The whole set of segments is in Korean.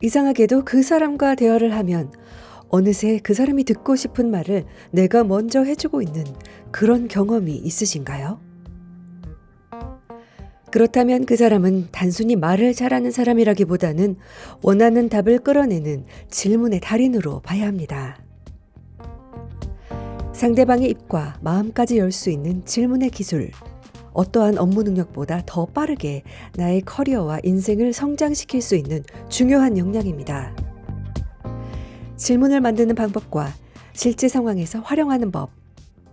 이상하게도 그 사람과 대화를 하면 어느새 그 사람이 듣고 싶은 말을 내가 먼저 해주고 있는 그런 경험이 있으신가요? 그렇다면 그 사람은 단순히 말을 잘하는 사람이라기보다는 원하는 답을 끌어내는 질문의 달인으로 봐야 합니다. 상대방의 입과 마음까지 열 수 있는 질문의 기술. 어떠한 업무 능력보다 더 빠르게 나의 커리어와 인생을 성장시킬 수 있는 중요한 역량입니다. 질문을 만드는 방법과 실제 상황에서 활용하는 법,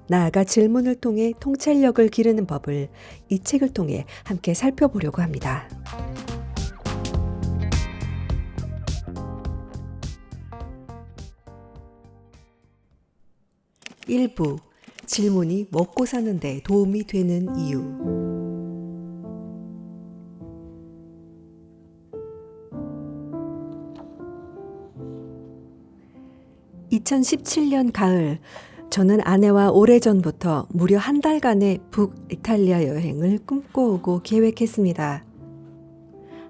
나아가 질문을 통해 통찰력을 기르는 법을 이 책을 통해 함께 살펴보려고 합니다. 1부 질문이 먹고 사는 데 도움이 되는 이유. 2017년 가을, 저는 아내와 오래전부터 무려 한 달간의 북이탈리아 여행을 꿈꿔오고 계획했습니다.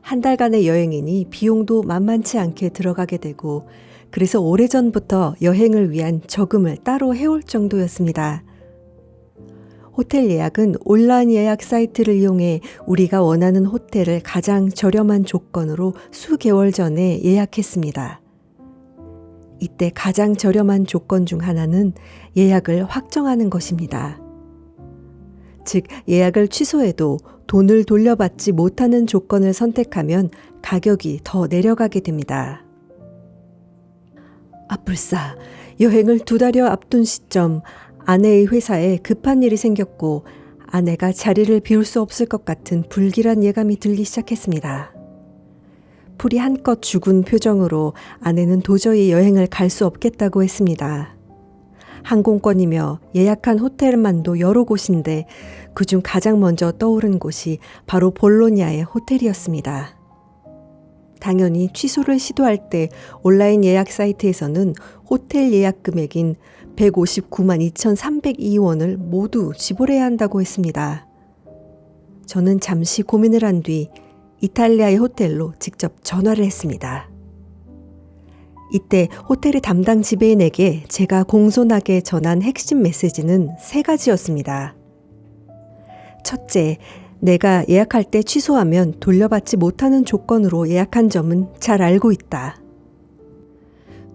한 달간의 여행이니 비용도 만만치 않게 들어가게 되고, 그래서 오래전부터 여행을 위한 저금을 따로 해올 정도였습니다. 호텔 예약은 온라인 예약 사이트를 이용해 우리가 원하는 호텔을 가장 저렴한 조건으로 수개월 전에 예약했습니다. 이때 가장 저렴한 조건 중 하나는 예약을 확정하는 것입니다. 즉, 예약을 취소해도 돈을 돌려받지 못하는 조건을 선택하면 가격이 더 내려가게 됩니다. 불사, 여행을 2달여 앞둔 시점, 아내의 회사에 급한 일이 생겼고 아내가 자리를 비울 수 없을 것 같은 불길한 예감이 들기 시작했습니다. 풀이 한껏 죽은 표정으로 아내는 도저히 여행을 갈 수 없겠다고 했습니다. 항공권이며 예약한 호텔만도 여러 곳인데 그중 가장 먼저 떠오른 곳이 바로 볼로냐의 호텔이었습니다. 당연히 취소를 시도할 때 온라인 예약 사이트에서는 호텔 예약 금액인 159만 2,302원을 모두 지불해야 한다고 했습니다. 저는 잠시 고민을 한 뒤 이탈리아의 호텔로 직접 전화를 했습니다. 이때 호텔의 담당 지배인에게 제가 공손하게 전한 핵심 메시지는 3가지였습니다. 첫째, 내가 예약할 때 취소하면 돌려받지 못하는 조건으로 예약한 점은 잘 알고 있다.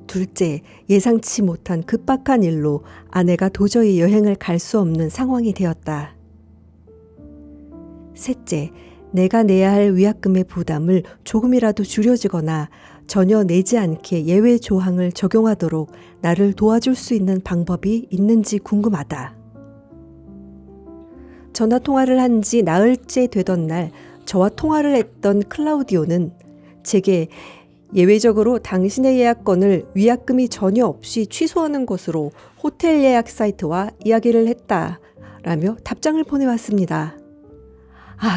둘째, 예상치 못한 급박한 일로 아내가 도저히 여행을 갈 수 없는 상황이 되었다. 셋째, 내가 내야 할 위약금의 부담을 조금이라도 줄여주거나 전혀 내지 않게 예외 조항을 적용하도록 나를 도와줄 수 있는 방법이 있는지 궁금하다. 전화 통화를 한 지 나흘째 되던 날, 저와 통화를 했던 클라우디오는 제게 예외적으로 당신의 예약권을 위약금이 전혀 없이 취소하는 것으로 호텔 예약 사이트와 이야기를 했다라며 답장을 보내왔습니다.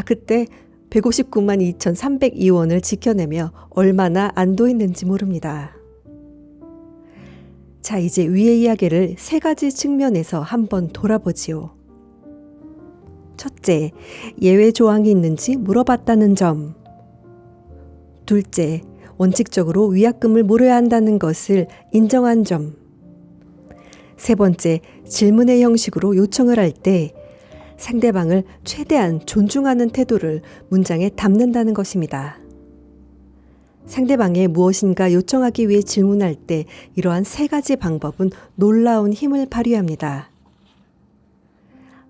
그때 159만 2,302원을 지켜내며 얼마나 안도했는지 모릅니다. 자, 이제 위의 이야기를 3가지 측면에서 한번 돌아보지요. 첫째, 예외 조항이 있는지 물어봤다는 점. 둘째, 원칙적으로 위약금을 물어야 한다는 것을 인정한 점. 세 번째, 질문의 형식으로 요청을 할 때 상대방을 최대한 존중하는 태도를 문장에 담는다는 것입니다. 상대방의 무엇인가 요청하기 위해 질문할 때 이러한 3가지 방법은 놀라운 힘을 발휘합니다.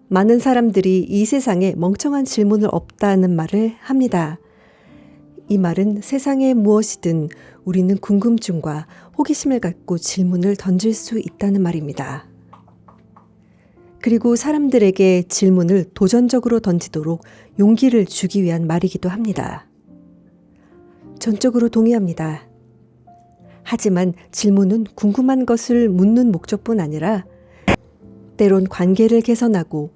많은 사람들이 이 세상에 멍청한 질문은 없다는 말을 합니다. 이 말은 세상에 무엇이든 우리는 궁금증과 호기심을 갖고 질문을 던질 수 있다는 말입니다. 그리고 사람들에게 질문을 도전적으로 던지도록 용기를 주기 위한 말이기도 합니다. 전적으로 동의합니다. 하지만 질문은 궁금한 것을 묻는 목적뿐 아니라 때론 관계를 개선하고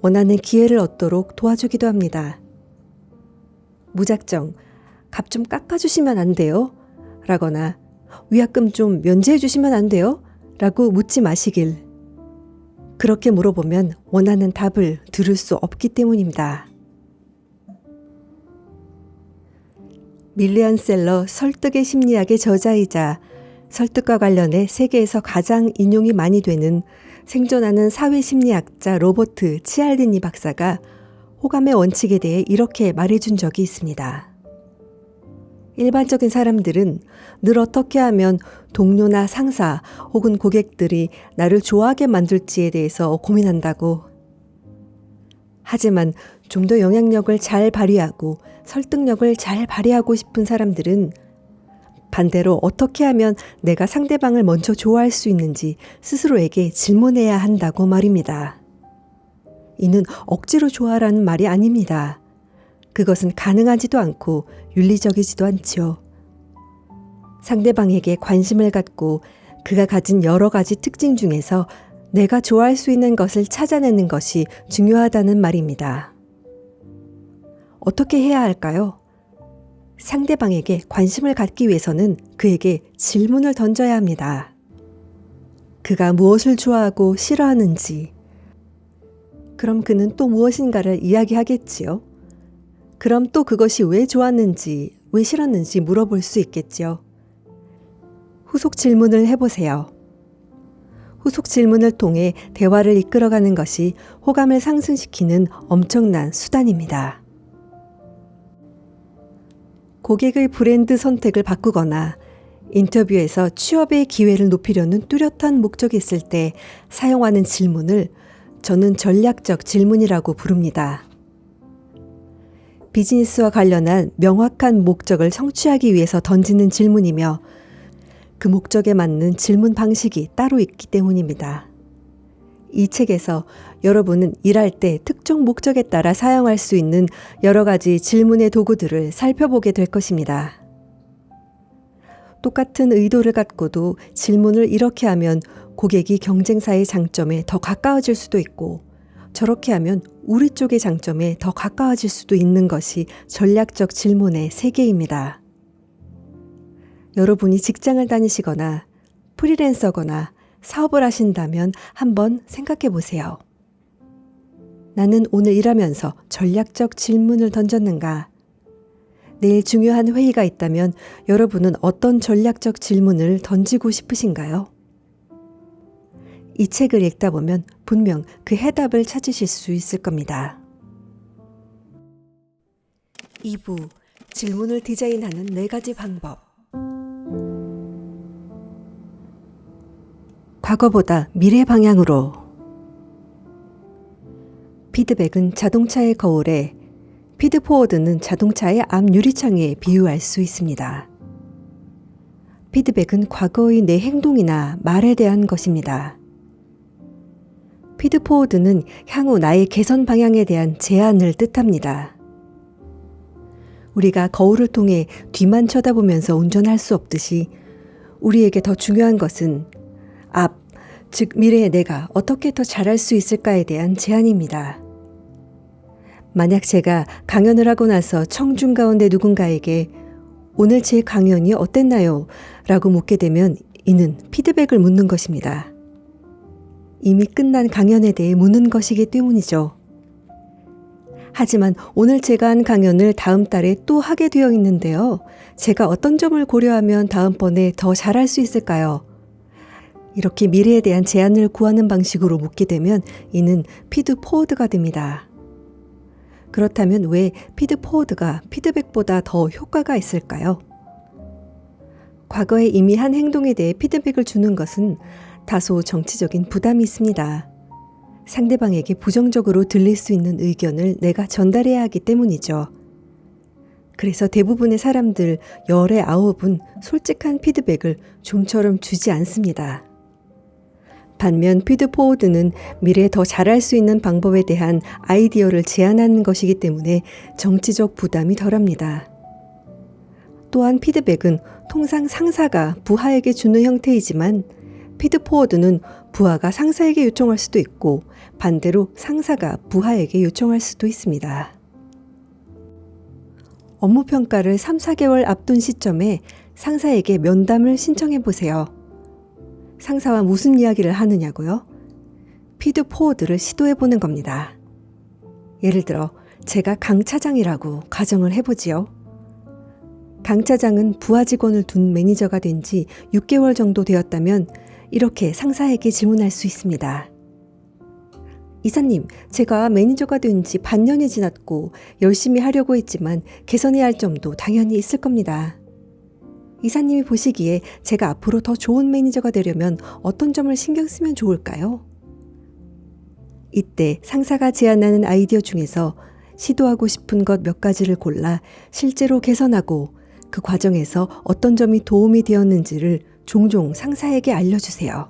원하는 기회를 얻도록 도와주기도 합니다. 무작정 값 좀 깎아주시면 안 돼요? 라거나 위약금 좀 면제해 주시면 안 돼요? 라고 묻지 마시길. 그렇게 물어보면 원하는 답을 들을 수 없기 때문입니다. 밀리안 셀러 설득의 심리학의 저자이자 설득과 관련해 세계에서 가장 인용이 많이 되는 생존하는 사회심리학자 로버트 치알디니 박사가 호감의 원칙에 대해 이렇게 말해준 적이 있습니다. 일반적인 사람들은 늘 어떻게 하면 동료나 상사 혹은 고객들이 나를 좋아하게 만들지에 대해서 고민한다고. 하지만 좀 더 영향력을 잘 발휘하고 설득력을 잘 발휘하고 싶은 사람들은 반대로 어떻게 하면 내가 상대방을 먼저 좋아할 수 있는지 스스로에게 질문해야 한다고 말입니다. 이는 억지로 좋아하라는 말이 아닙니다. 그것은 가능하지도 않고 윤리적이지도 않지요. 상대방에게 관심을 갖고 그가 가진 여러 가지 특징 중에서 내가 좋아할 수 있는 것을 찾아내는 것이 중요하다는 말입니다. 어떻게 해야 할까요? 상대방에게 관심을 갖기 위해서는 그에게 질문을 던져야 합니다. 그가 무엇을 좋아하고 싫어하는지, 그럼 그는 또 무엇인가를 이야기하겠지요. 그럼 또 그것이 왜 좋았는지, 왜 싫었는지 물어볼 수 있겠지요. 후속 질문을 해보세요. 후속 질문을 통해 대화를 이끌어가는 것이 호감을 상승시키는 엄청난 수단입니다. 고객의 브랜드 선택을 바꾸거나 인터뷰에서 취업의 기회를 높이려는 뚜렷한 목적이 있을 때 사용하는 질문을 저는 전략적 질문이라고 부릅니다. 비즈니스와 관련한 명확한 목적을 성취하기 위해서 던지는 질문이며 그 목적에 맞는 질문 방식이 따로 있기 때문입니다. 이 책에서 여러분은 일할 때 특정 목적에 따라 사용할 수 있는 여러 가지 질문의 도구들을 살펴보게 될 것입니다. 똑같은 의도를 갖고도 질문을 이렇게 하면 고객이 경쟁사의 장점에 더 가까워질 수도 있고 저렇게 하면 우리 쪽의 장점에 더 가까워질 수도 있는 것이 전략적 질문의 세계입니다. 여러분이 직장을 다니시거나 프리랜서거나 사업을 하신다면 한번 생각해 보세요. 나는 오늘 일하면서 전략적 질문을 던졌는가? 내일 중요한 회의가 있다면 여러분은 어떤 전략적 질문을 던지고 싶으신가요? 이 책을 읽다 보면 분명 그 해답을 찾으실 수 있을 겁니다. 2부 질문을 디자인하는 4가지 방법. 과거보다 미래 방향으로. 피드백은 자동차의 거울에, 피드포워드는 자동차의 앞 유리창에 비유할 수 있습니다. 피드백은 과거의 내 행동이나 말에 대한 것입니다. 피드포워드는 향후 나의 개선 방향에 대한 제안을 뜻합니다. 우리가 거울을 통해 뒤만 쳐다보면서 운전할 수 없듯이 우리에게 더 중요한 것은 앞, 즉 미래의 내가 어떻게 더 잘할 수 있을까에 대한 제안입니다. 만약 제가 강연을 하고 나서 청중 가운데 누군가에게 오늘 제 강연이 어땠나요? 라고 묻게 되면 이는 피드백을 묻는 것입니다. 이미 끝난 강연에 대해 묻는 것이기 때문이죠. 하지만 오늘 제가 한 강연을 다음 달에 또 하게 되어 있는데요. 제가 어떤 점을 고려하면 다음번에 더 잘할 수 있을까요? 이렇게 미래에 대한 제안을 구하는 방식으로 묻게 되면 이는 피드포워드가 됩니다. 그렇다면 왜 피드포워드가 피드백보다 더 효과가 있을까요? 과거에 이미 한 행동에 대해 피드백을 주는 것은 다소 정치적인 부담이 있습니다. 상대방에게 부정적으로 들릴 수 있는 의견을 내가 전달해야 하기 때문이죠. 그래서 대부분의 사람들 열의 9은 솔직한 피드백을 좀처럼 주지 않습니다. 반면 피드포워드는 미래에 더 잘할 수 있는 방법에 대한 아이디어를 제안하는 것이기 때문에 정치적 부담이 덜합니다. 또한 피드백은 통상 상사가 부하에게 주는 형태이지만 피드포워드는 부하가 상사에게 요청할 수도 있고 반대로 상사가 부하에게 요청할 수도 있습니다. 업무 평가를 3, 4개월 앞둔 시점에 상사에게 면담을 신청해 보세요. 상사와 무슨 이야기를 하느냐고요? 피드포워드를 시도해 보는 겁니다. 예를 들어 제가 강 차장이라고 가정을 해보지요. 강 차장은 부하 직원을 둔 매니저가 된 지 6개월 정도 되었다면 이렇게 상사에게 질문할 수 있습니다. 이사님, 제가 매니저가 된 지 반년이 지났고 열심히 하려고 했지만 개선해야 할 점도 당연히 있을 겁니다. 이사님이 보시기에 제가 앞으로 더 좋은 매니저가 되려면 어떤 점을 신경 쓰면 좋을까요? 이때 상사가 제안하는 아이디어 중에서 시도하고 싶은 것 몇 가지를 골라 실제로 개선하고 그 과정에서 어떤 점이 도움이 되었는지를 종종 상사에게 알려주세요.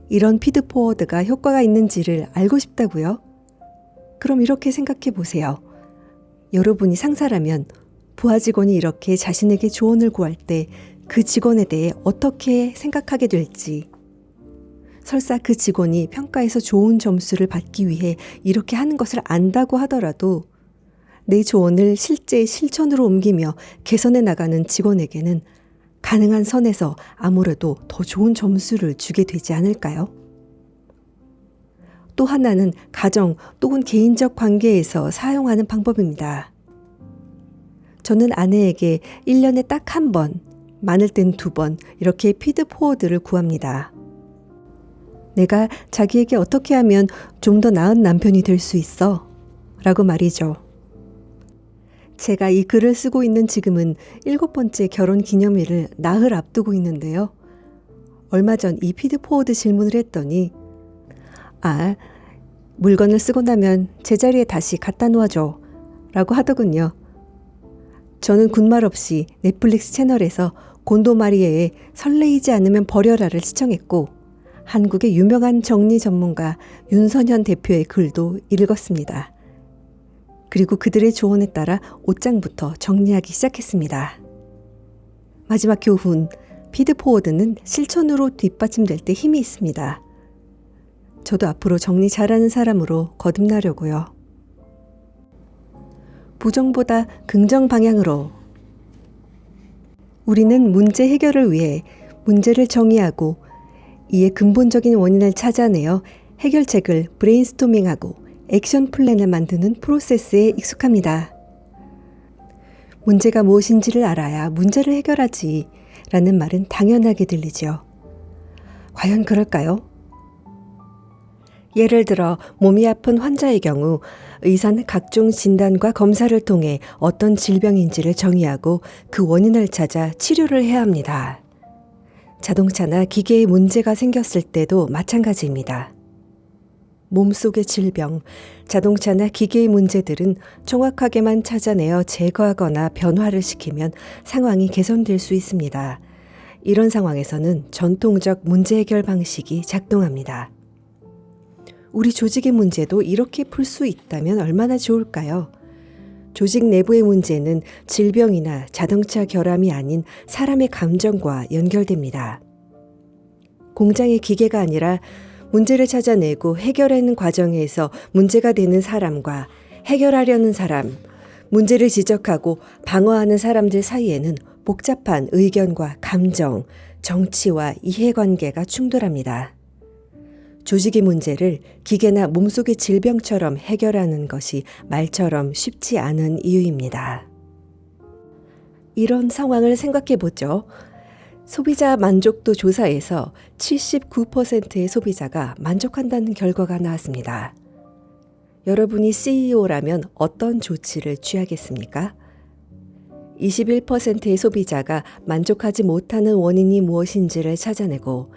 이런 피드포워드가 효과가 있는지를 알고 싶다고요? 그럼 이렇게 생각해 보세요. 여러분이 상사라면 부하 직원이 이렇게 자신에게 조언을 구할 때 그 직원에 대해 어떻게 생각하게 될지, 설사 그 직원이 평가에서 좋은 점수를 받기 위해 이렇게 하는 것을 안다고 하더라도 내 조언을 실제 실천으로 옮기며 개선해 나가는 직원에게는 가능한 선에서 아무래도 더 좋은 점수를 주게 되지 않을까요? 또 하나는 가정 또는 개인적 관계에서 사용하는 방법입니다. 저는 아내에게 1년에 딱 한 번, 많을 땐 2번 이렇게 피드포워드를 구합니다. 내가 자기에게 어떻게 하면 좀 더 나은 남편이 될 수 있어? 라고 말이죠. 제가 이 글을 쓰고 있는 지금은 7번째 결혼 기념일을 나흘 앞두고 있는데요. 얼마 전 이 피드포워드 질문을 했더니 물건을 쓰고 나면 제자리에 다시 갖다 놓아줘 라고 하더군요. 저는 군말 없이 넷플릭스 채널에서 곤도 마리에의 설레이지 않으면 버려라를 시청했고 한국의 유명한 정리 전문가 윤선현 대표의 글도 읽었습니다. 그리고 그들의 조언에 따라 옷장부터 정리하기 시작했습니다. 마지막 교훈, 피드포워드는 실천으로 뒷받침될 때 힘이 있습니다. 저도 앞으로 정리 잘하는 사람으로 거듭나려고요. 부정보다 긍정 방향으로. 우리는 문제 해결을 위해 문제를 정의하고 이에 근본적인 원인을 찾아내어 해결책을 브레인스토밍하고 액션 플랜을 만드는 프로세스에 익숙합니다. 문제가 무엇인지를 알아야 문제를 해결하지 라는 말은 당연하게 들리죠. 과연 그럴까요? 예를 들어 몸이 아픈 환자의 경우 의사는 각종 진단과 검사를 통해 어떤 질병인지를 정의하고 그 원인을 찾아 치료를 해야 합니다. 자동차나 기계에 문제가 생겼을 때도 마찬가지입니다. 몸속의 질병, 자동차나 기계의 문제들은 정확하게만 찾아내어 제거하거나 변화를 시키면 상황이 개선될 수 있습니다. 이런 상황에서는 전통적 문제 해결 방식이 작동합니다. 우리 조직의 문제도 이렇게 풀 수 있다면 얼마나 좋을까요? 조직 내부의 문제는 질병이나 자동차 결함이 아닌 사람의 감정과 연결됩니다. 공장의 기계가 아니라 문제를 찾아내고 해결하는 과정에서 문제가 되는 사람과 해결하려는 사람, 문제를 지적하고 방어하는 사람들 사이에는 복잡한 의견과 감정, 정치와 이해관계가 충돌합니다. 조직의 문제를 기계나 몸속의 질병처럼 해결하는 것이 말처럼 쉽지 않은 이유입니다. 이런 상황을 생각해 보죠. 소비자 만족도 조사에서 79%의 소비자가 만족한다는 결과가 나왔습니다. 여러분이 CEO라면 어떤 조치를 취하겠습니까? 21%의 소비자가 만족하지 못하는 원인이 무엇인지를 찾아내고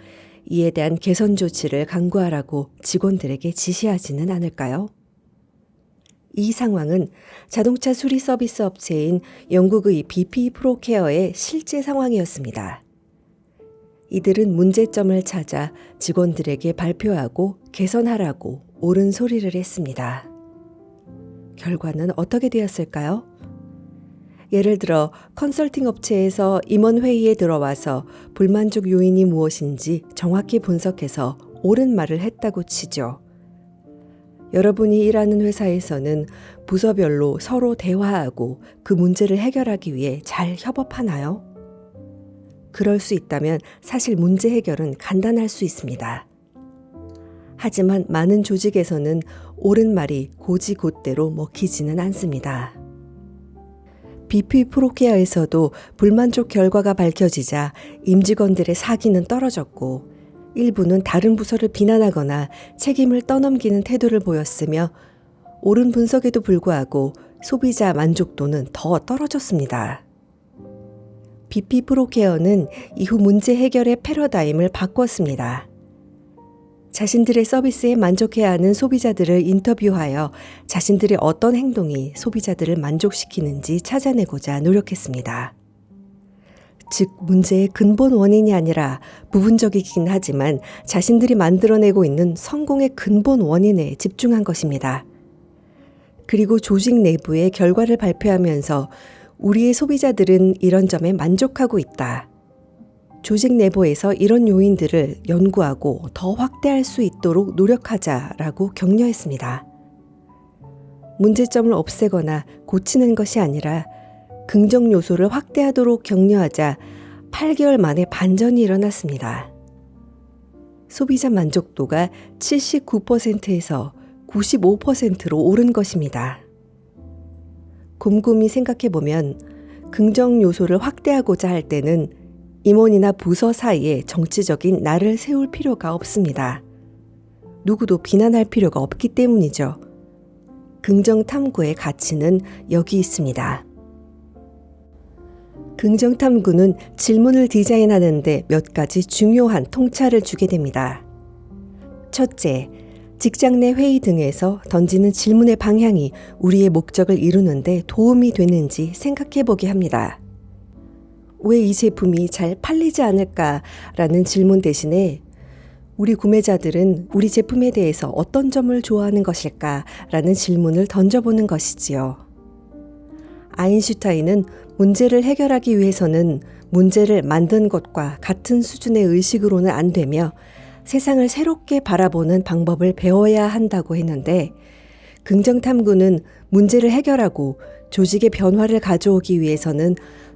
이에 대한 개선 조치를 강구하라고 직원들에게 지시하지는 않을까요? 이 상황은 자동차 수리 서비스 업체인 영국의 BP 프로케어의 실제 상황이었습니다. 이들은 문제점을 찾아 직원들에게 발표하고 개선하라고 옳은 소리를 했습니다. 결과는 어떻게 되었을까요? 예를 들어 컨설팅 업체에서 임원회의에 들어와서 불만족 요인이 무엇인지 정확히 분석해서 옳은 말을 했다고 치죠. 여러분이 일하는 회사에서는 부서별로 서로 대화하고 그 문제를 해결하기 위해 잘 협업하나요? 그럴 수 있다면 사실 문제 해결은 간단할 수 있습니다. 하지만 많은 조직에서는 옳은 말이 고지곧대로 먹히지는 않습니다. BP 프로케아에서도 불만족 결과가 밝혀지자 임직원들의 사기는 떨어졌고 일부는 다른 부서를 비난하거나 책임을 떠넘기는 태도를 보였으며 옳은 분석에도 불구하고 소비자 만족도는 더 떨어졌습니다. BP 프로케어는 이후 문제 해결의 패러다임을 바꿨습니다. 자신들의 서비스에 만족해야 하는 소비자들을 인터뷰하여 자신들의 어떤 행동이 소비자들을 만족시키는지 찾아내고자 노력했습니다. 즉, 문제의 근본 원인이 아니라 부분적이긴 하지만 자신들이 만들어내고 있는 성공의 근본 원인에 집중한 것입니다. 그리고 조직 내부의 결과를 발표하면서 우리의 소비자들은 이런 점에 만족하고 있다. 조직 내부에서 이런 요인들을 연구하고 더 확대할 수 있도록 노력하자라고 격려했습니다. 문제점을 없애거나 고치는 것이 아니라 긍정 요소를 확대하도록 격려하자 8개월 만에 반전이 일어났습니다. 소비자 만족도가 79%에서 95%로 오른 것입니다. 곰곰이 생각해보면 긍정 요소를 확대하고자 할 때는 임원이나 부서 사이에 정치적인 날을 세울 필요가 없습니다. 누구도 비난할 필요가 없기 때문이죠. 긍정 탐구의 가치는 여기 있습니다. 긍정 탐구는 질문을 디자인하는데 몇 가지 중요한 통찰을 주게 됩니다. 첫째, 직장 내 회의 등에서 던지는 질문의 방향이 우리의 목적을 이루는데 도움이 되는지 생각해 보게 합니다. 왜 이 제품이 잘 팔리지 않을까라는 질문 대신에 우리 구매자들은 우리 제품에 대해서 어떤 점을 좋아하는 것일까라는 질문을 던져보는 것이지요. 아인슈타인은 문제를 해결하기 위해서는 문제를 만든 것과 같은 수준의 의식으로는 안 되며 세상을 새롭게 바라보는 방법을 배워야 한다고 했는데 긍정 탐구는 문제를 해결하고 조직의 변화를 가져오기 위해서는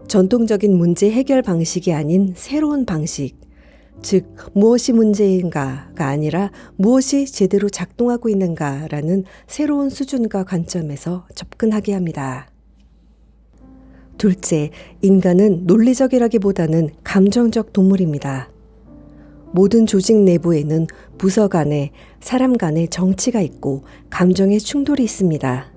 전통적인 문제 해결 방식이 아닌 새로운 방식, 즉 무엇이 문제인가가 아니라 무엇이 제대로 작동하고 있는가라는 새로운 수준과 관점에서 접근하게 합니다. 둘째, 인간은 논리적이라기보다는 감정적 동물입니다. 모든 조직 내부에는 부서 간에 사람 간의 정치가 있고 감정의 충돌이 있습니다.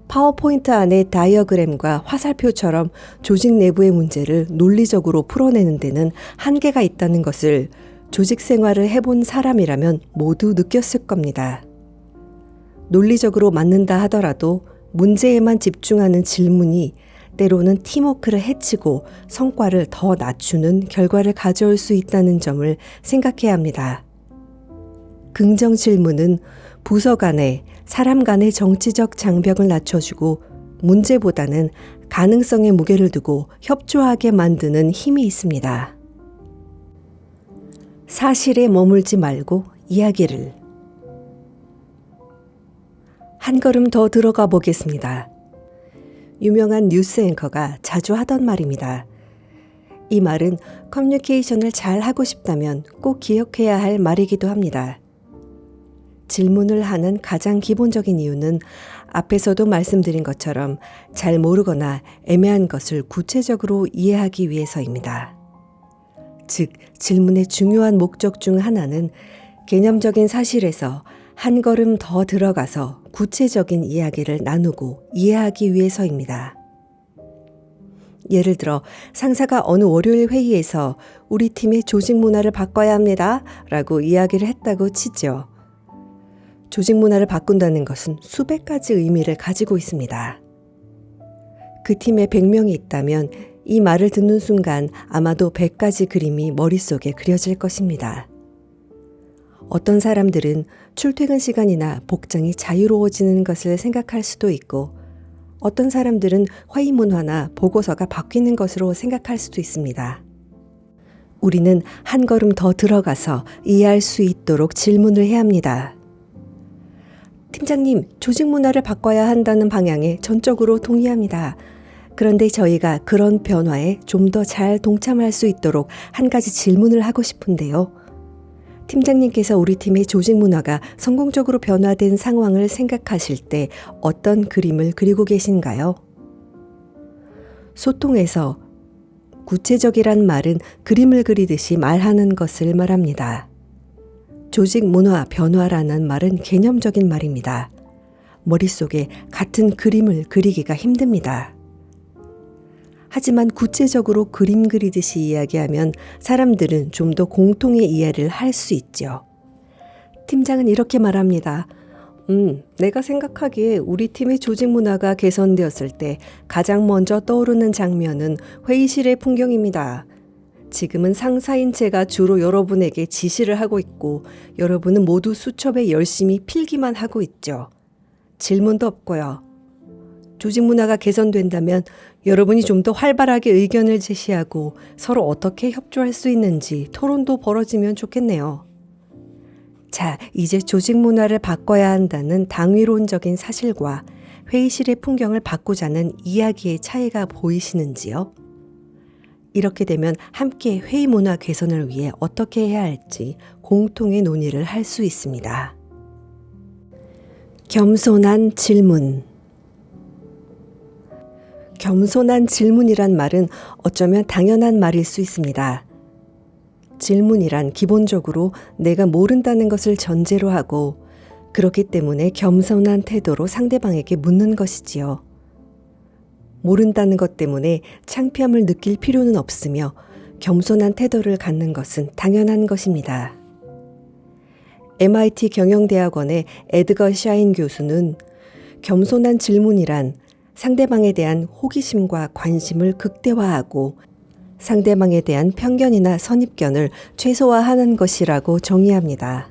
파워포인트 안의 다이어그램과 화살표처럼 조직 내부의 문제를 논리적으로 풀어내는 데는 한계가 있다는 것을 조직 생활을 해본 사람이라면 모두 느꼈을 겁니다. 논리적으로 맞는다 하더라도 문제에만 집중하는 질문이 때로는 팀워크를 해치고 성과를 더 낮추는 결과를 가져올 수 있다는 점을 생각해야 합니다. 긍정 질문은 부서 간에 사람 간의 정치적 장벽을 낮춰주고 문제보다는 가능성에 무게를 두고 협조하게 만드는 힘이 있습니다. 사실에 머물지 말고 이야기를. 한 걸음 더 들어가 보겠습니다. 유명한 뉴스 앵커가 자주 하던 말입니다. 이 말은 커뮤니케이션을 잘 하고 싶다면 꼭 기억해야 할 말이기도 합니다. 질문을 하는 가장 기본적인 이유는 앞에서도 말씀드린 것처럼 잘 모르거나 애매한 것을 구체적으로 이해하기 위해서입니다. 즉, 질문의 중요한 목적 중 하나는 개념적인 사실에서 한 걸음 더 들어가서 구체적인 이야기를 나누고 이해하기 위해서입니다. 예를 들어 상사가 어느 월요일 회의에서 우리 팀의 조직 문화를 바꿔야 합니다 라고 이야기를 했다고 치죠. 조직 문화를 바꾼다는 것은 수백 가지 의미를 가지고 있습니다. 그 팀에 100명이 있다면 이 말을 듣는 순간 아마도 100가지 그림이 머릿속에 그려질 것입니다. 어떤 사람들은 출퇴근 시간이나 복장이 자유로워지는 것을 생각할 수도 있고 어떤 사람들은 회의 문화나 보고서가 바뀌는 것으로 생각할 수도 있습니다. 우리는 한 걸음 더 들어가서 이해할 수 있도록 질문을 해야 합니다. 팀장님, 조직 문화를 바꿔야 한다는 방향에 전적으로 동의합니다. 그런데 저희가 그런 변화에 좀 더 잘 동참할 수 있도록 한 가지 질문을 하고 싶은데요. 팀장님께서 우리 팀의 조직 문화가 성공적으로 변화된 상황을 생각하실 때 어떤 그림을 그리고 계신가요? 소통에서 구체적이란 말은 그림을 그리듯이 말하는 것을 말합니다. 조직 문화 변화라는 말은 개념적인 말입니다. 머릿속에 같은 그림을 그리기가 힘듭니다. 하지만 구체적으로 그림 그리듯이 이야기하면 사람들은 좀 더 공통의 이해를 할 수 있죠. 팀장은 이렇게 말합니다. 내가 생각하기에 우리 팀의 조직 문화가 개선되었을 때 가장 먼저 떠오르는 장면은 회의실의 풍경입니다. 지금은 상사인 제가 주로 여러분에게 지시를 하고 있고 여러분은 모두 수첩에 열심히 필기만 하고 있죠. 질문도 없고요. 조직 문화가 개선된다면 여러분이 좀 더 활발하게 의견을 제시하고 서로 어떻게 협조할 수 있는지 토론도 벌어지면 좋겠네요. 자, 이제 조직 문화를 바꿔야 한다는 당위론적인 사실과 회의실의 풍경을 바꾸자는 이야기의 차이가 보이시는지요? 이렇게 되면 함께 회의 문화 개선을 위해 어떻게 해야 할지 공통의 논의를 할 수 있습니다. 겸손한 질문. 겸손한 질문이란 말은 어쩌면 당연한 말일 수 있습니다. 질문이란 기본적으로 내가 모른다는 것을 전제로 하고 그렇기 때문에 겸손한 태도로 상대방에게 묻는 것이지요. 모른다는 것 때문에 창피함을 느낄 필요는 없으며 겸손한 태도를 갖는 것은 당연한 것입니다. MIT 경영대학원의 에드거 샤인 교수는 겸손한 질문이란 상대방에 대한 호기심과 관심을 극대화하고 상대방에 대한 편견이나 선입견을 최소화하는 것이라고 정의합니다.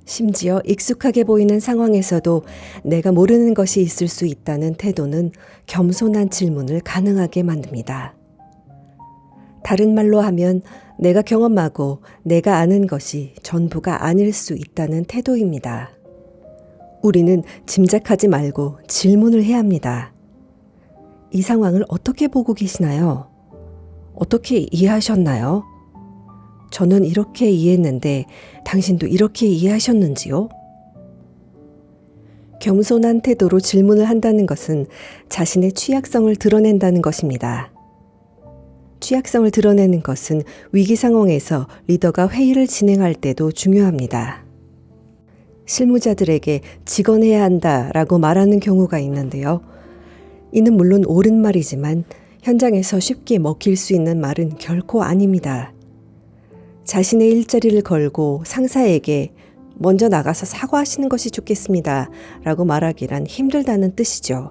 심지어 익숙하게 보이는 상황에서도 내가 모르는 것이 있을 수 있다는 태도는 겸손한 질문을 가능하게 만듭니다. 다른 말로 하면 내가 경험하고 내가 아는 것이 전부가 아닐 수 있다는 태도입니다. 우리는 짐작하지 말고 질문을 해야 합니다. 이 상황을 어떻게 보고 계시나요? 어떻게 이해하셨나요? 저는 이렇게 이해했는데 당신도 이렇게 이해하셨는지요? 겸손한 태도로 질문을 한다는 것은 자신의 취약성을 드러낸다는 것입니다. 취약성을 드러내는 것은 위기 상황에서 리더가 회의를 진행할 때도 중요합니다. 실무자들에게 직언해야 한다라고 말하는 경우가 있는데요. 이는 물론 옳은 말이지만 현장에서 쉽게 먹힐 수 있는 말은 결코 아닙니다. 자신의 일자리를 걸고 상사에게 먼저 나가서 사과하시는 것이 좋겠습니다 라고 말하기란 힘들다는 뜻이죠.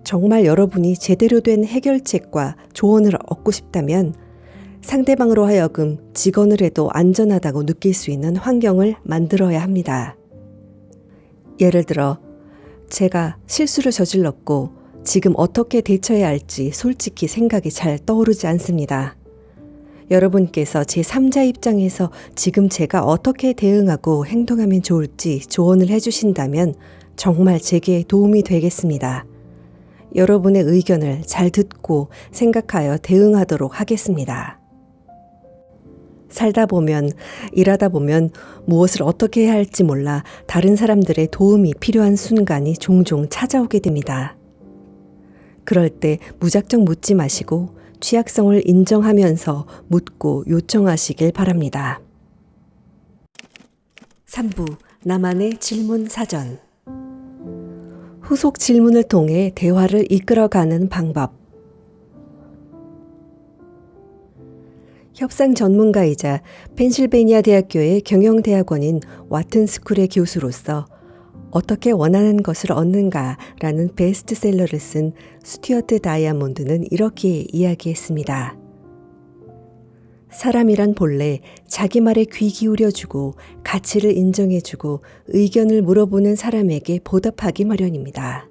정말 여러분이 제대로 된 해결책과 조언을 얻고 싶다면 상대방으로 하여금 직언을 해도 안전하다고 느낄 수 있는 환경을 만들어야 합니다. 예를 들어 제가 실수를 저질렀고 지금 어떻게 대처해야 할지 솔직히 생각이 잘 떠오르지 않습니다. 여러분께서 제3자 입장에서 지금 제가 어떻게 대응하고 행동하면 좋을지 조언을 해주신다면 정말 제게 도움이 되겠습니다. 여러분의 의견을 잘 듣고 생각하여 대응하도록 하겠습니다. 살다 보면, 일하다 보면 무엇을 어떻게 해야 할지 몰라 다른 사람들의 도움이 필요한 순간이 종종 찾아오게 됩니다. 그럴 때 무작정 묻지 마시고 취약성을 인정하면서 묻고 요청하시길 바랍니다. 3부 나만의 질문 사전. 후속 질문을 통해 대화를 이끌어가는 방법. 협상 전문가이자 펜실베니아 대학교의 경영대학원인 와튼 스쿨의 교수로서 어떻게 원하는 것을 얻는가라는 베스트셀러를 쓴 스튜어트 다이아몬드는 이렇게 이야기했습니다. 사람이란 본래 자기 말에 귀 기울여주고 가치를 인정해주고 의견을 물어보는 사람에게 보답하기 마련입니다.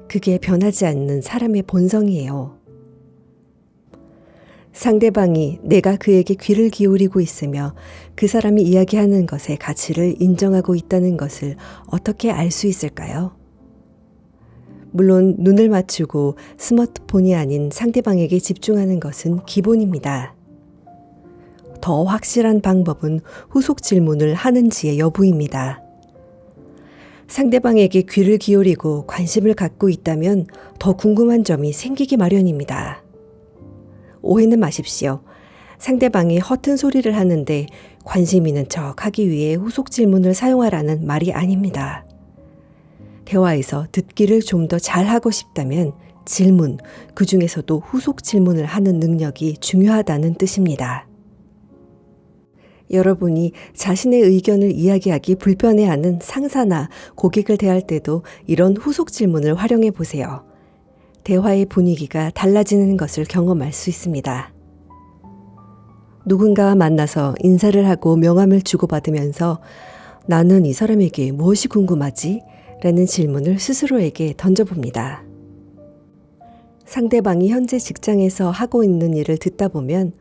그게 변하지 않는 사람의 본성이에요. 상대방이 내가 그에게 귀를 기울이고 있으며 그 사람이 이야기하는 것의 가치를 인정하고 있다는 것을 어떻게 알 수 있을까요? 물론 눈을 맞추고 스마트폰이 아닌 상대방에게 집중하는 것은 기본입니다. 더 확실한 방법은 후속 질문을 하는지의 여부입니다. 상대방에게 귀를 기울이고 관심을 갖고 있다면 더 궁금한 점이 생기기 마련입니다. 오해는 마십시오. 상대방이 허튼 소리를 하는데 관심 있는 척 하기 위해 후속 질문을 사용하라는 말이 아닙니다. 대화에서 듣기를 좀 더 잘하고 싶다면 질문, 그 중에서도 후속 질문을 하는 능력이 중요하다는 뜻입니다. 여러분이 자신의 의견을 이야기하기 불편해하는 상사나 고객을 대할 때도 이런 후속 질문을 활용해 보세요. 대화의 분위기가 달라지는 것을 경험할 수 있습니다. 누군가와 만나서 인사를 하고 명함을 주고받으면서 나는 이 사람에게 무엇이 궁금하지? 라는 질문을 스스로에게 던져봅니다. 상대방이 현재 직장에서 하고 있는 일을 듣다 보면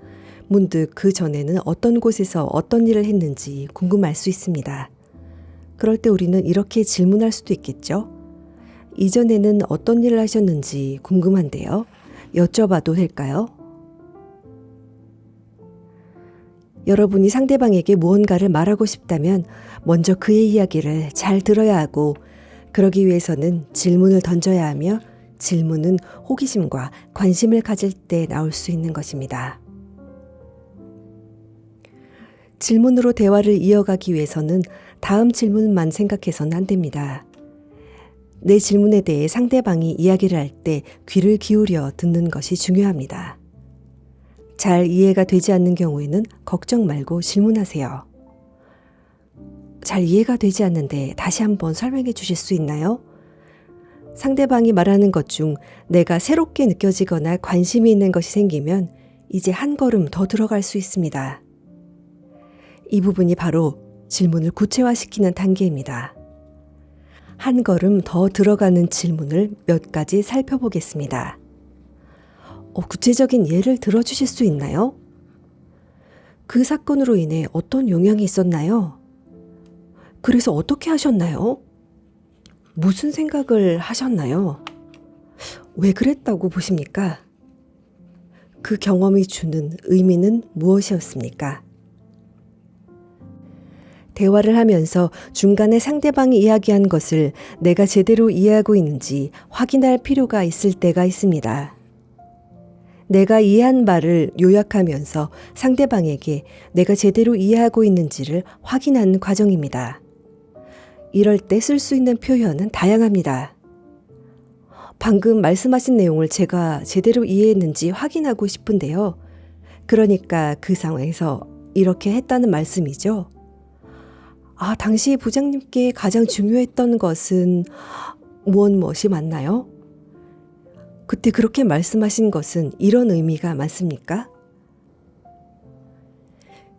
문득 그 전에는 어떤 곳에서 어떤 일을 했는지 궁금할 수 있습니다. 그럴 때 우리는 이렇게 질문할 수도 있겠죠. 이전에는 어떤 일을 하셨는지 궁금한데요. 여쭤봐도 될까요? 여러분이 상대방에게 무언가를 말하고 싶다면 먼저 그의 이야기를 잘 들어야 하고, 그러기 위해서는 질문을 던져야 하며 질문은 호기심과 관심을 가질 때 나올 수 있는 것입니다. 질문으로 대화를 이어가기 위해서는 다음 질문만 생각해서는 안 됩니다. 내 질문에 대해 상대방이 이야기를 할 때 귀를 기울여 듣는 것이 중요합니다. 잘 이해가 되지 않는 경우에는 걱정 말고 질문하세요. 잘 이해가 되지 않는데 다시 한번 설명해 주실 수 있나요? 상대방이 말하는 것 중 내가 새롭게 느껴지거나 관심이 있는 것이 생기면 이제 한 걸음 더 들어갈 수 있습니다. 이 부분이 바로 질문을 구체화시키는 단계입니다. 한 걸음 더 들어가는 질문을 몇 가지 살펴보겠습니다. 구체적인 예를 들어주실 수 있나요? 그 사건으로 인해 어떤 영향이 있었나요? 그래서 어떻게 하셨나요? 무슨 생각을 하셨나요? 왜 그랬다고 보십니까? 그 경험이 주는 의미는 무엇이었습니까? 대화를 하면서 중간에 상대방이 이야기한 것을 내가 제대로 이해하고 있는지 확인할 필요가 있을 때가 있습니다. 내가 이해한 바를 요약하면서 상대방에게 내가 제대로 이해하고 있는지를 확인하는 과정입니다. 이럴 때 쓸 수 있는 표현은 다양합니다. 방금 말씀하신 내용을 제가 제대로 이해했는지 확인하고 싶은데요. 그러니까 그 상황에서 이렇게 했다는 말씀이죠. 당시 부장님께 가장 중요했던 것은 무엇이 맞나요? 그때 그렇게 말씀하신 것은 이런 의미가 맞습니까?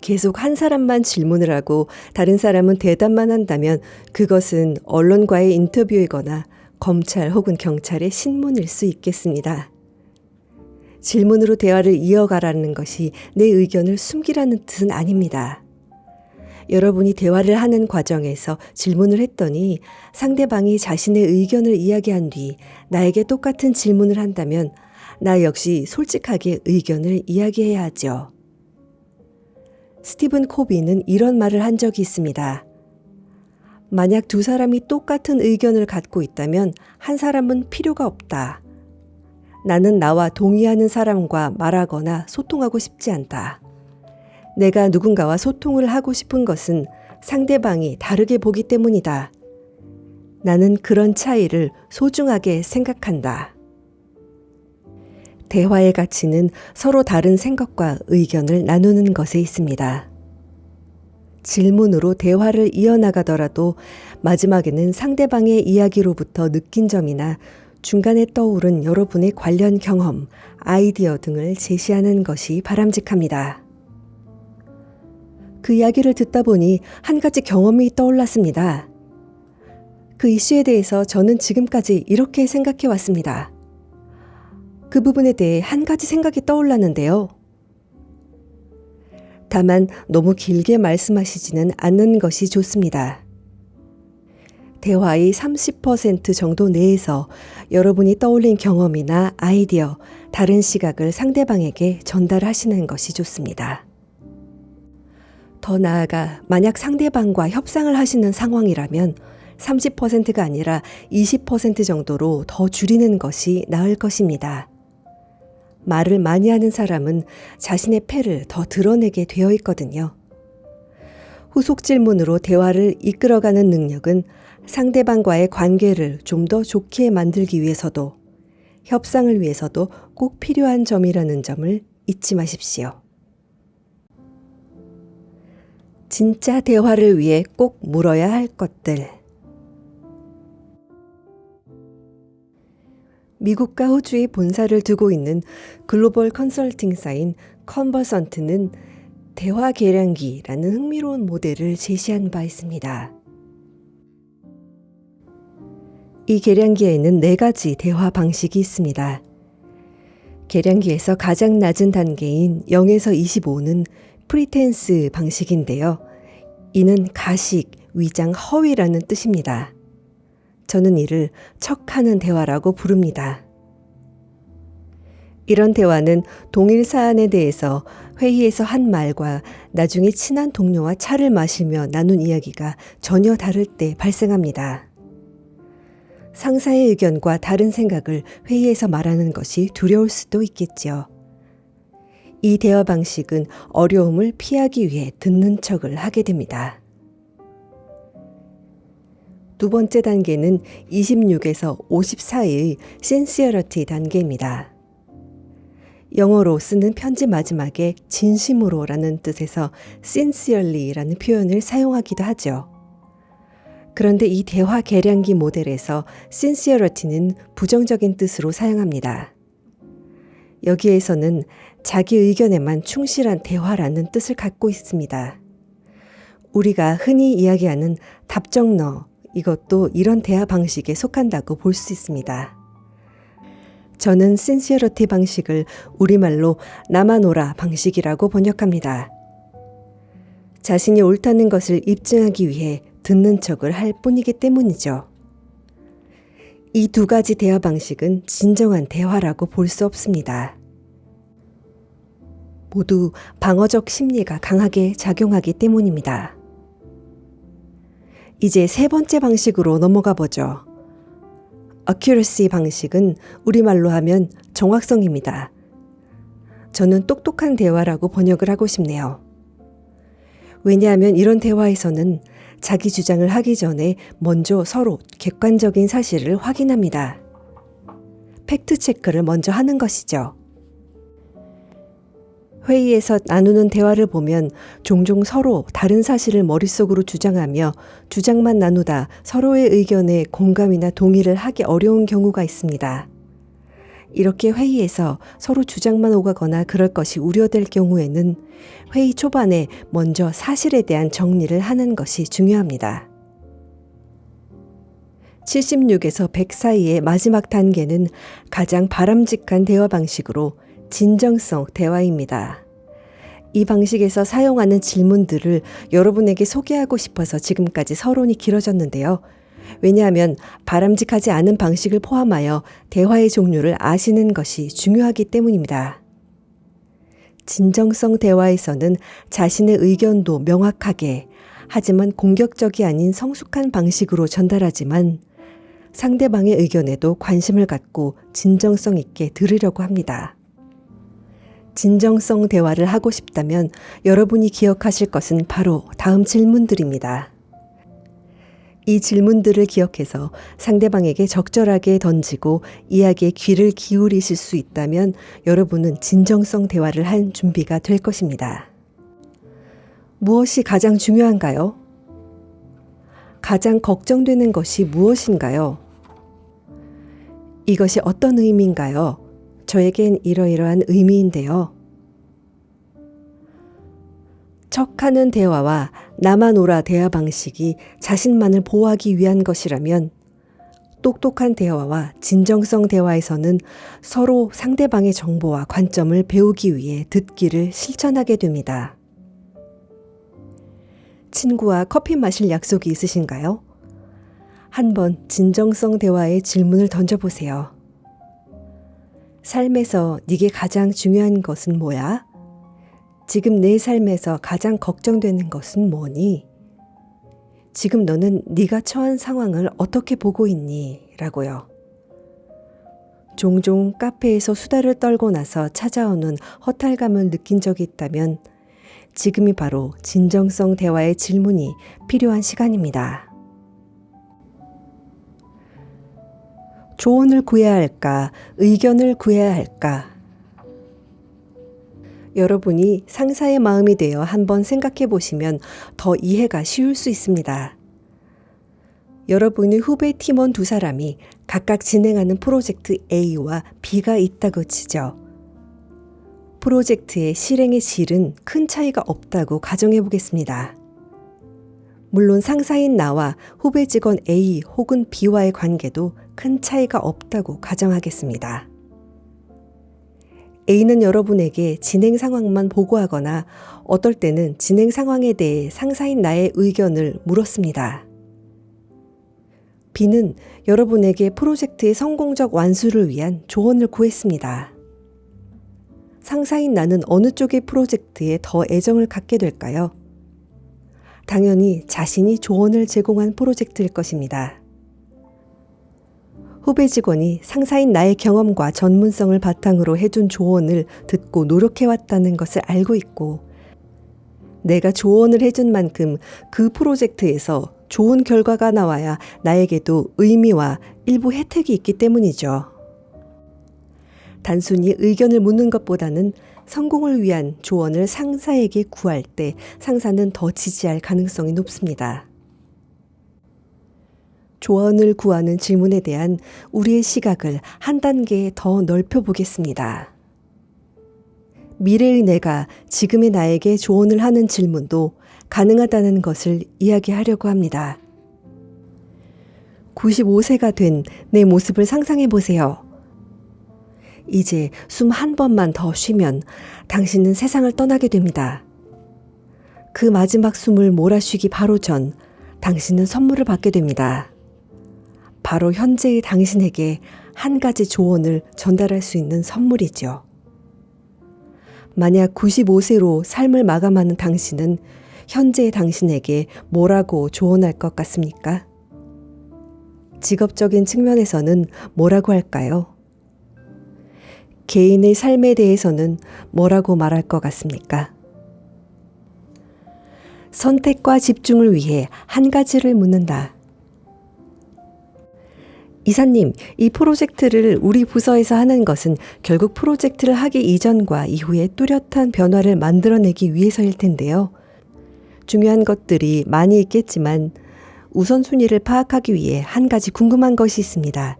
계속 한 사람만 질문을 하고 다른 사람은 대답만 한다면 그것은 언론과의 인터뷰이거나 검찰 혹은 경찰의 신문일 수 있겠습니다. 질문으로 대화를 이어가라는 것이 내 의견을 숨기라는 뜻은 아닙니다. 여러분이 대화를 하는 과정에서 질문을 했더니 상대방이 자신의 의견을 이야기한 뒤 나에게 똑같은 질문을 한다면 나 역시 솔직하게 의견을 이야기해야 하죠. 스티븐 코비는 이런 말을 한 적이 있습니다. 만약 두 사람이 똑같은 의견을 갖고 있다면 한 사람은 필요가 없다. 나는 나와 동의하는 사람과 말하거나 소통하고 싶지 않다. 내가 누군가와 소통을 하고 싶은 것은 상대방이 다르게 보기 때문이다. 나는 그런 차이를 소중하게 생각한다. 대화의 가치는 서로 다른 생각과 의견을 나누는 것에 있습니다. 질문으로 대화를 이어나가더라도 마지막에는 상대방의 이야기로부터 느낀 점이나 중간에 떠오른 여러분의 관련 경험, 아이디어 등을 제시하는 것이 바람직합니다. 그 이야기를 듣다 보니 한 가지 경험이 떠올랐습니다. 그 이슈에 대해서 저는 지금까지 이렇게 생각해 왔습니다. 그 부분에 대해 한 가지 생각이 떠올랐는데요. 다만 너무 길게 말씀하시지는 않는 것이 좋습니다. 대화의 30% 정도 내에서 여러분이 떠올린 경험이나 아이디어, 다른 시각을 상대방에게 전달하시는 것이 좋습니다. 더 나아가 만약 상대방과 협상을 하시는 상황이라면 30%가 아니라 20% 정도로 더 줄이는 것이 나을 것입니다. 말을 많이 하는 사람은 자신의 패를 더 드러내게 되어 있거든요. 후속 질문으로 대화를 이끌어가는 능력은 상대방과의 관계를 좀 더 좋게 만들기 위해서도 협상을 위해서도 꼭 필요한 점이라는 점을 잊지 마십시오. 진짜 대화를 위해 꼭 물어야 할 것들. 미국과 호주에 본사를 두고 있는 글로벌 컨설팅사인 컨버선트는 대화 계량기라는 흥미로운 모델을 제시한 바 있습니다. 이 계량기에는 4가지 대화 방식이 있습니다. 계량기에서 가장 낮은 단계인 0에서 25는 프리텐스 방식인데요. 이는 가식, 위장, 허위라는 뜻입니다. 저는 이를 척하는 대화라고 부릅니다. 이런 대화는 동일 사안에 대해서 회의에서 한 말과 나중에 친한 동료와 차를 마시며 나눈 이야기가 전혀 다를 때 발생합니다. 상사의 의견과 다른 생각을 회의에서 말하는 것이 두려울 수도 있겠죠. 이 대화 방식은 어려움을 피하기 위해 듣는 척을 하게 됩니다. 두 번째 단계는 26에서 54의 sincerity 단계입니다. 영어로 쓰는 편지 마지막에 진심으로라는 뜻에서 sincerely라는 표현을 사용하기도 하죠. 그런데 이 대화 계량기 모델에서 sincerity는 부정적인 뜻으로 사용합니다. 여기에서는 자기 의견에만 충실한 대화라는 뜻을 갖고 있습니다. 우리가 흔히 이야기하는 답정너, 이것도 이런 대화 방식에 속한다고 볼 수 있습니다. 저는 sincerity 방식을 우리말로 나만 오라 방식이라고 번역합니다. 자신이 옳다는 것을 입증하기 위해 듣는 척을 할 뿐이기 때문이죠. 이 2가지 대화 방식은 진정한 대화라고 볼 수 없습니다. 모두 방어적 심리가 강하게 작용하기 때문입니다. 이제 3번째 방식으로 넘어가 보죠. accuracy 방식은 우리말로 하면 정확성입니다. 저는 똑똑한 대화라고 번역을 하고 싶네요. 왜냐하면 이런 대화에서는 자기 주장을 하기 전에 먼저 서로 객관적인 사실을 확인합니다. 팩트 체크를 먼저 하는 것이죠. 회의에서 나누는 대화를 보면 종종 서로 다른 사실을 머릿속으로 주장하며 주장만 나누다 서로의 의견에 공감이나 동의를 하기 어려운 경우가 있습니다. 이렇게 회의에서 서로 주장만 오가거나 그럴 것이 우려될 경우에는 회의 초반에 먼저 사실에 대한 정리를 하는 것이 중요합니다. 76에서 100 사이의 마지막 단계는 가장 바람직한 대화 방식으로 진정성 대화입니다. 이 방식에서 사용하는 질문들을 여러분에게 소개하고 싶어서 지금까지 서론이 길어졌는데요. 왜냐하면 바람직하지 않은 방식을 포함하여 대화의 종류를 아시는 것이 중요하기 때문입니다. 진정성 대화에서는 자신의 의견도 명확하게, 하지만 공격적이 아닌 성숙한 방식으로 전달하지만 상대방의 의견에도 관심을 갖고 진정성 있게 들으려고 합니다. 진정성 대화를 하고 싶다면 여러분이 기억하실 것은 바로 다음 질문들입니다. 이 질문들을 기억해서 상대방에게 적절하게 던지고 이야기에 귀를 기울이실 수 있다면 여러분은 진정성 대화를 할 준비가 될 것입니다. 무엇이 가장 중요한가요? 가장 걱정되는 것이 무엇인가요? 이것이 어떤 의미인가요? 저에겐 이러이러한 의미인데요. 척하는 대화와 나만 오라 대화 방식이 자신만을 보호하기 위한 것이라면 똑똑한 대화와 진정성 대화에서는 서로 상대방의 정보와 관점을 배우기 위해 듣기를 실천하게 됩니다. 친구와 커피 마실 약속이 있으신가요? 한번 진정성 대화의 질문을 던져보세요. 삶에서 네게 가장 중요한 것은 뭐야? 지금 내 삶에서 가장 걱정되는 것은 뭐니? 지금 너는 네가 처한 상황을 어떻게 보고 있니? 라고요. 종종 카페에서 수다를 떨고 나서 찾아오는 허탈감을 느낀 적이 있다면 지금이 바로 진정성 대화의 질문이 필요한 시간입니다. 조언을 구해야 할까? 의견을 구해야 할까? 여러분이 상사의 마음이 되어 한번 생각해 보시면 더 이해가 쉬울 수 있습니다. 여러분의 후배 팀원 두 사람이 각각 진행하는 프로젝트 A와 B가 있다고 치죠. 프로젝트의 실행의 질은 큰 차이가 없다고 가정해 보겠습니다. 물론 상사인 나와 후배 직원 A 혹은 B와의 관계도 큰 차이가 없다고 가정하겠습니다. A는 여러분에게 진행 상황만 보고하거나 어떨 때는 진행 상황에 대해 상사인 나의 의견을 물었습니다. B는 여러분에게 프로젝트의 성공적 완수를 위한 조언을 구했습니다. 상사인 나는 어느 쪽의 프로젝트에 더 애정을 갖게 될까요? 당연히 자신이 조언을 제공한 프로젝트일 것입니다. 후배 직원이 상사인 나의 경험과 전문성을 바탕으로 해준 조언을 듣고 노력해왔다는 것을 알고 있고, 내가 조언을 해준 만큼 그 프로젝트에서 좋은 결과가 나와야 나에게도 의미와 일부 혜택이 있기 때문이죠. 단순히 의견을 묻는 것보다는 성공을 위한 조언을 상사에게 구할 때 상사는 더 지지할 가능성이 높습니다. 조언을 구하는 질문에 대한 우리의 시각을 한 단계 더 넓혀 보겠습니다. 미래의 내가 지금의 나에게 조언을 하는 질문도 가능하다는 것을 이야기하려고 합니다. 95세가 된 내 모습을 상상해 보세요. 이제 숨 한 번만 더 쉬면 당신은 세상을 떠나게 됩니다. 그 마지막 숨을 몰아쉬기 바로 전 당신은 선물을 받게 됩니다. 바로 현재의 당신에게 한 가지 조언을 전달할 수 있는 선물이죠. 만약 95세로 삶을 마감하는 당신은 현재의 당신에게 뭐라고 조언할 것 같습니까? 직업적인 측면에서는 뭐라고 할까요? 개인의 삶에 대해서는 뭐라고 말할 것 같습니까? 선택과 집중을 위해 한 가지를 묻는다. 이사님, 이 프로젝트를 우리 부서에서 하는 것은 결국 프로젝트를 하기 이전과 이후에 뚜렷한 변화를 만들어내기 위해서일 텐데요. 중요한 것들이 많이 있겠지만 우선순위를 파악하기 위해 한 가지 궁금한 것이 있습니다.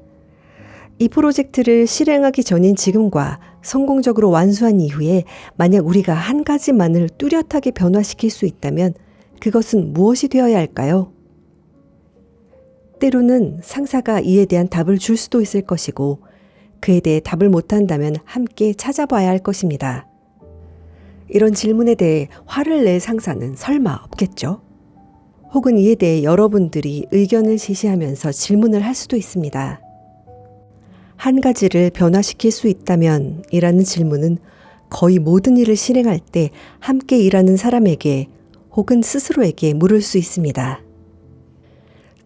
이 프로젝트를 실행하기 전인 지금과 성공적으로 완수한 이후에 만약 우리가 한 가지만을 뚜렷하게 변화시킬 수 있다면 그것은 무엇이 되어야 할까요? 때로는 상사가 이에 대한 답을 줄 수도 있을 것이고 그에 대해 답을 못한다면 함께 찾아봐야 할 것입니다. 이런 질문에 대해 화를 낼 상사는 설마 없겠죠? 혹은 이에 대해 여러분들이 의견을 제시하면서 질문을 할 수도 있습니다. 한 가지를 변화시킬 수 있다면 이라는 질문은 거의 모든 일을 실행할 때 함께 일하는 사람에게 혹은 스스로에게 물을 수 있습니다.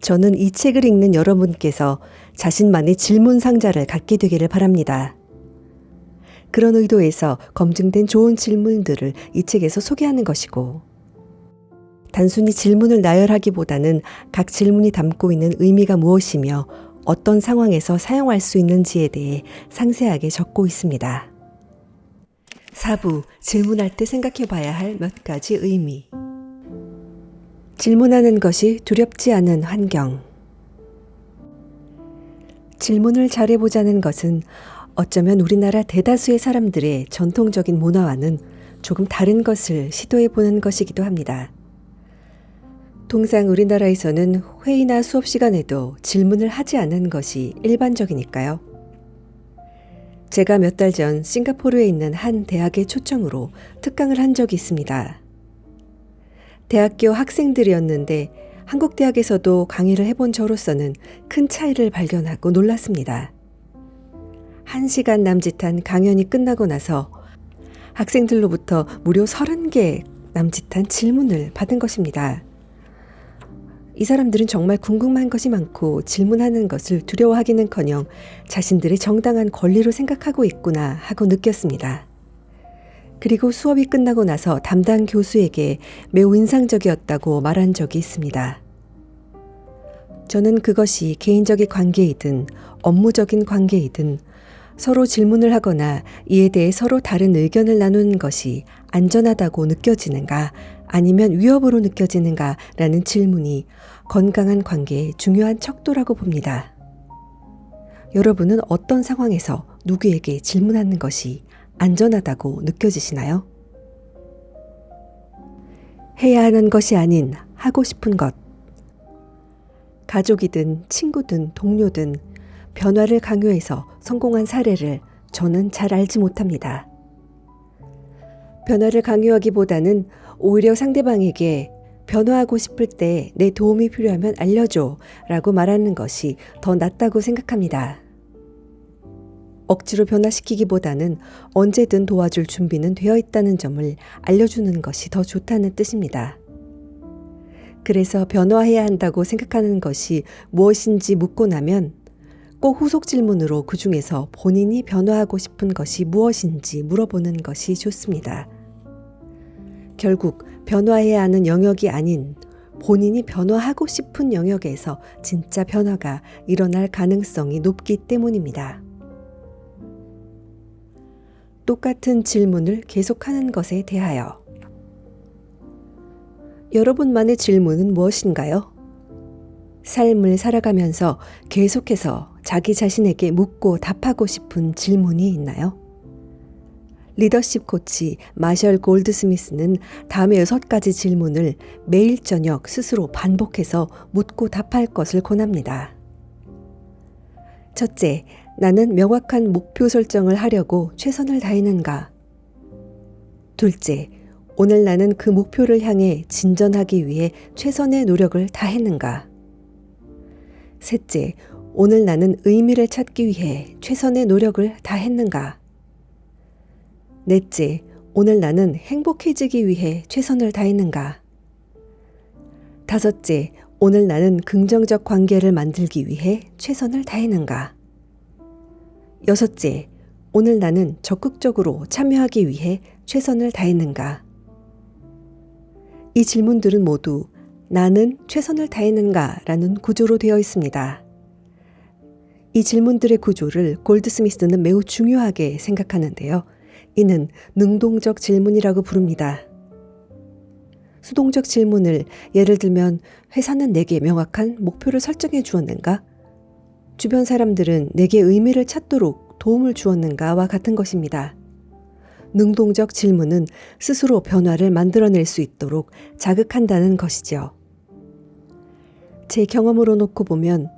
저는 이 책을 읽는 여러분께서 자신만의 질문 상자를 갖게 되기를 바랍니다. 그런 의도에서 검증된 좋은 질문들을 이 책에서 소개하는 것이고, 단순히 질문을 나열하기보다는 각 질문이 담고 있는 의미가 무엇이며 어떤 상황에서 사용할 수 있는지에 대해 상세하게 적고 있습니다. 4부, 질문할 때 생각해 봐야 할 몇 가지 의미. 질문하는 것이 두렵지 않은 환경. 질문을 잘해보자는 것은 어쩌면 우리나라 대다수의 사람들의 전통적인 문화와는 조금 다른 것을 시도해보는 것이기도 합니다. 통상 우리나라에서는 회의나 수업 시간에도 질문을 하지 않는 것이 일반적이니까요. 제가 몇 달 전 싱가포르에 있는 한 대학의 초청으로 특강을 한 적이 있습니다. 대학교 학생들이었는데 한국 대학에서도 강의를 해본 저로서는 큰 차이를 발견하고 놀랐습니다. 1시간 남짓한 강연이 끝나고 나서 학생들로부터 무려 30개 남짓한 질문을 받은 것입니다. 이 사람들은 정말 궁금한 것이 많고 질문하는 것을 두려워하기는커녕 자신들의 정당한 권리로 생각하고 있구나 하고 느꼈습니다. 그리고 수업이 끝나고 나서 담당 교수에게 매우 인상적이었다고 말한 적이 있습니다. 저는 그것이 개인적인 관계이든 업무적인 관계이든 서로 질문을 하거나 이에 대해 서로 다른 의견을 나누는 것이 안전하다고 느껴지는가 아니면 위협으로 느껴지는가 라는 질문이 건강한 관계의 중요한 척도라고 봅니다. 여러분은 어떤 상황에서 누구에게 질문하는 것이 안전하다고 느껴지시나요? 해야 하는 것이 아닌 하고 싶은 것. 가족이든 친구든 동료든 변화를 강요해서 성공한 사례를 저는 잘 알지 못합니다. 변화를 강요하기보다는 오히려 상대방에게 변화하고 싶을 때 내 도움이 필요하면 알려줘 라고 말하는 것이 더 낫다고 생각합니다. 억지로 변화시키기보다는 언제든 도와줄 준비는 되어 있다는 점을 알려주는 것이 더 좋다는 뜻입니다. 그래서 변화해야 한다고 생각하는 것이 무엇인지 묻고 나면 꼭 후속 질문으로 그 중에서 본인이 변화하고 싶은 것이 무엇인지 물어보는 것이 좋습니다. 결국 변화해야 하는 영역이 아닌 본인이 변화하고 싶은 영역에서 진짜 변화가 일어날 가능성이 높기 때문입니다. 똑같은 질문을 계속하는 것에 대하여 여러분만의 질문은 무엇인가요? 삶을 살아가면서 계속해서 자기 자신에게 묻고 답하고 싶은 질문이 있나요? 리더십 코치 마셜 골드스미스는 다음의 6가지 질문을 매일 저녁 스스로 반복해서 묻고 답할 것을 권합니다. 첫째, 나는 명확한 목표 설정을 하려고 최선을 다했는가? 둘째, 오늘 나는 그 목표를 향해 진전하기 위해 최선의 노력을 다했는가? 셋째, 오늘 나는 의미를 찾기 위해 최선의 노력을 다했는가? 넷째, 오늘 나는 행복해지기 위해 최선을 다했는가? 다섯째, 오늘 나는 긍정적 관계를 만들기 위해 최선을 다했는가? 여섯째, 오늘 나는 적극적으로 참여하기 위해 최선을 다했는가? 이 질문들은 모두 나는 최선을 다했는가? 라는 구조로 되어 있습니다. 이 질문들의 구조를 골드스미스는 매우 중요하게 생각하는데요. 이는 능동적 질문이라고 부릅니다. 수동적 질문을 예를 들면 회사는 내게 명확한 목표를 설정해 주었는가? 주변 사람들은 내게 의미를 찾도록 도움을 주었는가와 같은 것입니다. 능동적 질문은 스스로 변화를 만들어낼 수 있도록 자극한다는 것이죠. 제 경험으로 놓고 보면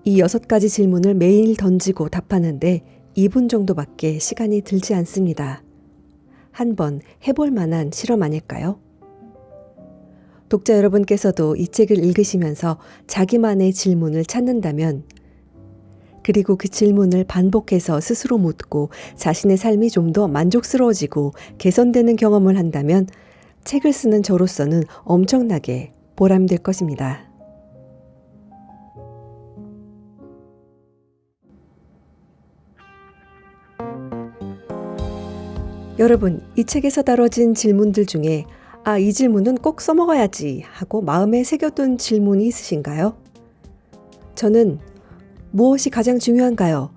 이 6가지 질문을 매일 던지고 답하는데 2분 정도밖에 시간이 들지 않습니다. 한번 해볼 만한 실험 아닐까요? 독자 여러분께서도 이 책을 읽으시면서 자기만의 질문을 찾는다면 그리고 그 질문을 반복해서 스스로 묻고 자신의 삶이 좀 더 만족스러워지고 개선되는 경험을 한다면 책을 쓰는 저로서는 엄청나게 보람될 것입니다. 여러분, 이 책에서 다뤄진 질문들 중에 이 질문은 꼭 써먹어야지 하고 마음에 새겨둔 질문이 있으신가요? 저는 무엇이 가장 중요한가요?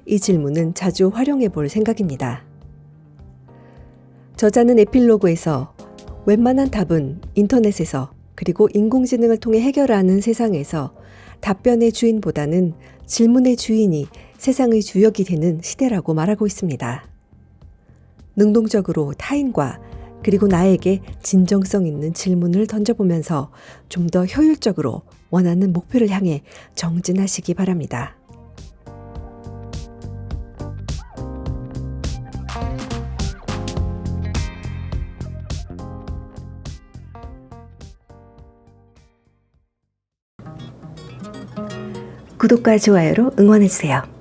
이 질문은 자주 활용해 볼 생각입니다. 저자는 에필로그에서 웬만한 답은 인터넷에서 그리고 인공지능을 통해 해결하는 세상에서 답변의 주인보다는 질문의 주인이 세상의 주역이 되는 시대라고 말하고 있습니다. 능동적으로 타인과 그리고 나에게 진정성 있는 질문을 던져보면서 좀 더 효율적으로 원하는 목표를 향해 정진하시기 바랍니다. 구독과 좋아요로 응원해주세요.